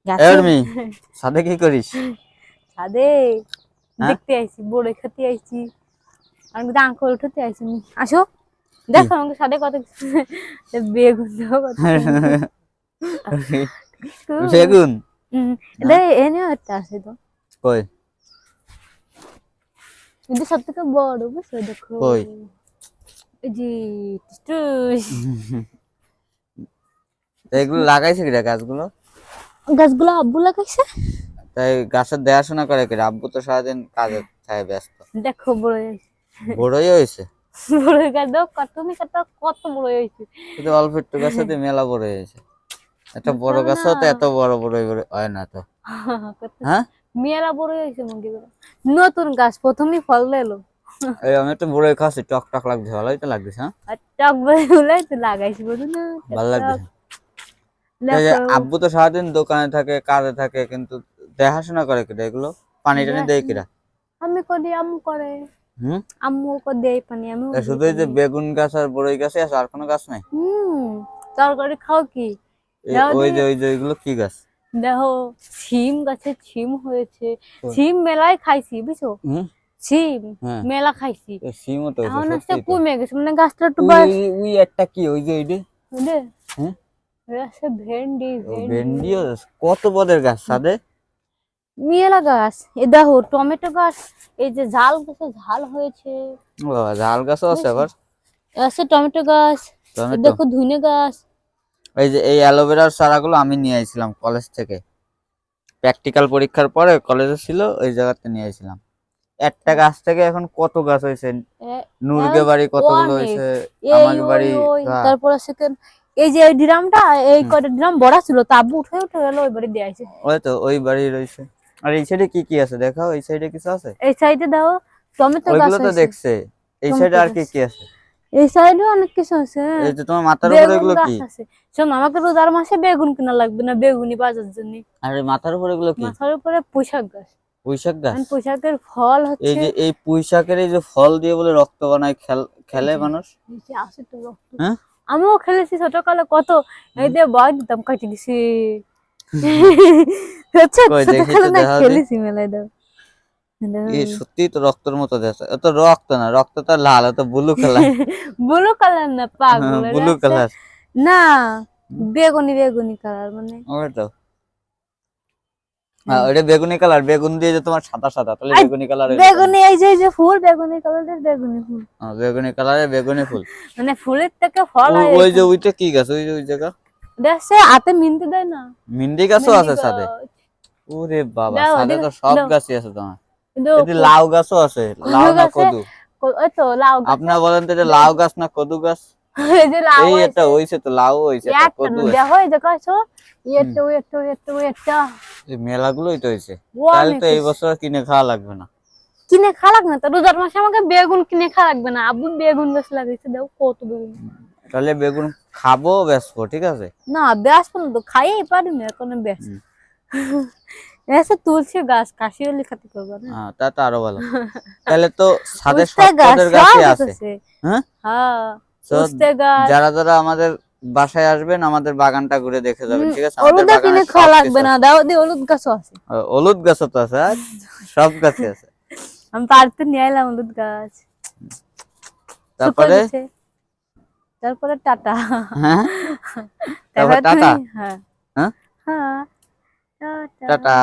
গাছে এরমি সাদে কি করিস? ছাদে হ্যাঁ দেখতে আইছি, বড়ই খেতে আইছি, আমি কিন্তু আঙ্কুল উঠাতে আইছি। আসো দেখো আমাকে ছাদে কত বেগুন দেখো কত সুন্দর। বেগুন এটা এনেও একটা আছে তো, কই কিন্তু সব থেকে বড় বুঝছো, দেখো কই এই যে টুস। এগুলো লাগাইছে কিরা গাছগুলো? গাছগুলো আব্বু লাগাইছে। তাই গাছের দেখাশোনা করে কিরা? আব্বু তো সারাদিন কাজে থাকে ব্যস্ত। দেখো বড় হয়েছে, বড়ই হয়েছে বড় গাছ দেখো কত কত কত বড় হয়েছে। কিন্তু অল্প একটু গাছে তো মেলা বড় হয়েছে। একটা বড় গাছও তো এত বড় বড় হয় না তো। হ্যাঁ মেলা বড় হয়েছে মুরগি গুলো। নতুন গাছ প্রথমেই ফল দিলো। এই আমি একটু বড়ই খাচ্ছি, টক টক লাগছে, ভালোই তো লাগছে। হ্যাঁ আর টক বলে তো লাগাইছি বলুন না, ভালো লাগছে। এই যে দেখো আব্বু তো সারাদিন দোকানে থাকে, কাজে থাকে, কিন্তু দেখাশোনা করে কিরা এগুলো? পানি টানি দেয় কিরা? আমি করি, আম্মু করে। হুম আম্মু করে দেয় পানি, আমিও দিই শুধু এই যে পানি। বেগুন গাছ আর বড়ই গাছে আছে, আর কোনো গাছ নাই? তরকারি খাও কি? দেখো ওই যে দেখি, ওই যে ওইগুলো কি গাছ? দেখো সিম গাছে সিম হয়েছে, কই? সিম মেলায় খাইছি বুঝছো, হুম সিম হ্যাঁ মেলা খাইছি। সিমও তো হয়েছে, এখন আসতে সত্যি তো। কমে গেছে, মানে গাছটা একটু ওই বয়স। ওই একটা কি ওই যে ওইটা? হ্যাঁ ভেন্ডি ও ভেন্ডি ভেন্ডিও কত বড়ের গাছ সাদে? মেলা গাছ। এ দেখো টমেটো গাছ, এই যে ঝাল গাছে ঝাল হয়েছে ও বাবা, ঝাল গাছও আছে বুঝছো? আবার? আছে টমেটো গাছ, এ টমেটো? দেখো ধুনে গাছ। এই যে এই অ্যালোভেরার চারাগুলো আমি নিয়ে আইছিলাম কলেজ থেকে, প্র্যাকটিক্যাল পরীক্ষার পরে কলেজে ছিল, ওই জায়গাতে নিয়ে আইছিলাম। একটা গাছ থেকে এখন কত গাছ হয়েছে! নূরগে বাড়ি কতগুলো অনেক, হয়েছে, এই আমাকে ওই বাড়ি ওই ঘা। তারপর আছে এই যে এই ড্রামটা, এই হুম, কয়টা ড্রাম বড় ছিল, তা আব্বু উঠে উঠে গেল ওই বাড়ি দিয়ে আইছে। ওই তো ওই বাড়ি রয়েছে। আর এই সাইডে কি কি আছে দেখাও, এই সাইডে কিছু আছে? এই সাইডে দাও টমেটো গাছ ওইগুলো তো হয়েছে, দেখছে। এই সাইডে টমেটো আর কি গাছ। কি আছে? এই সাইডে অনেক কিছু আছে, এই যে তোমার মাথার উপরে বেগুন এগুলো গাছ কি? আছে। শোন, আমাকে রোজার মাসে বেগুন কিনা লাগবে না, বেগুনি বাজার জন্য। আর এই মাথার উপরে এগুলো কি? মাথার উপরে পুঁইশাক গাছ, পুঁইশাক গাছ? পুঁইশাকের ফল এই হচ্ছে। যে এই পুঁইশাকের এই যে ফল দিয়ে বলে রক্ত বানায়, এই খেলে যে মানুষ? নিচে আছে তো রক্ত। হ্যাঁ আমিও খেলেছি ছোটকালে কত, এই দিয়ে বয় দিতাম কাটি দিছি। হচ্ছে কই দেখি ছোটকালে তো, না দেখা দি। খেলেছি মেলায় দাও। এই সত্যি তো রক্তের মতো দেখছে, এত রক্ত না, রক্ত তো লাল, এত ব্লু কালার। ব্লু কালার না পাগল, এটা ব্লু হচ্ছে কালার। না, বেগুনি বেগুনি কালার মানে। ওই তো ওইটা বেগুনি কালার, বেগুন দিয়ে যে তোমার সাদা সাদা, তাহলে আর বেগুনি কালার। বেগুনি, এই যে ফুল বেগুনি কালারের বেগুনি ফুল, বেগুনি কালারে বেগুনি ফুল। মানে ফুলের থেকে ফল হয় ওই যে এখানে। ওইটা কি গাছ, ওই যে ওই জায়গা? দেখছে হাতে মিনতে দেয় না, মিন্ডি গাছও মেহেন্দি আছে ছাদে? গাছ। ওরে বাবা, দাও ছাদে দেখো, তো সব দাও গাছই আছে তোমার। কিন্তু এটি লাউ গাছও আছে, লাউ কদু না গাছে, কদু? ওই তো লাউ গাছে, আপনারা বলেন তো এটা লাউ গাছ না কদু গাছ? এই যে লাউ এই এটা আছে হইছে তো, লাউ হইছে, এটা একটা কদু না, আছে। দেখো এই দেখো আছো, হুম, একটা এই মেলাগুলোই তো হইছে। তাহলে অনেক তো এই বছর আর কিনে খাওয়া লাগবে না। কিনে খাওয়া লাগবে না তো, রোজার মাসে আমাকে বেগুন কিনে খাওয়া লাগবে না, আব্বু বেগুন গাছ লাগাইছে, দেখো কত বেগুন। তাহলে বেগুন খাবো, বেচবো, ঠিক আছে? না ব্যাস না তো, খাইই পারি না এখন ব্যাস। হুম, এসে তুলসী গাছ, কাশি হলে খাতে পারবো না। তা তো আরো ভালো। তাহলে তো ছাদে উস্তে সব গাছ পদের সব গাছই আছে। আছে। হ্যাঁ হ্যাঁ তো উস্তে গাছ। যারা যারা আমাদের বাসায় আসবেন, আমাদের বাগানটা ঘুরে দেখে যাবেন, ঠিক আছে? আমাদের হলুদে বাগানে কিনে খাওয়া সব কিছু লাগবে না, আছে। দাও দি হলুদ গাছও আছে। হলুদ গাছও তো আছে, সব গাছই আছে। আমি পারতে নিয়ে এলাম হলুদ গাছ, শুকিয়ে তারপরে গেছে। তারপরে টাটা। হ্যাঁ তারপর তারপরে টাটা। তুমি, হ্যাঁ হ্যাঁ হ্যাঁ টাটা। টাটা।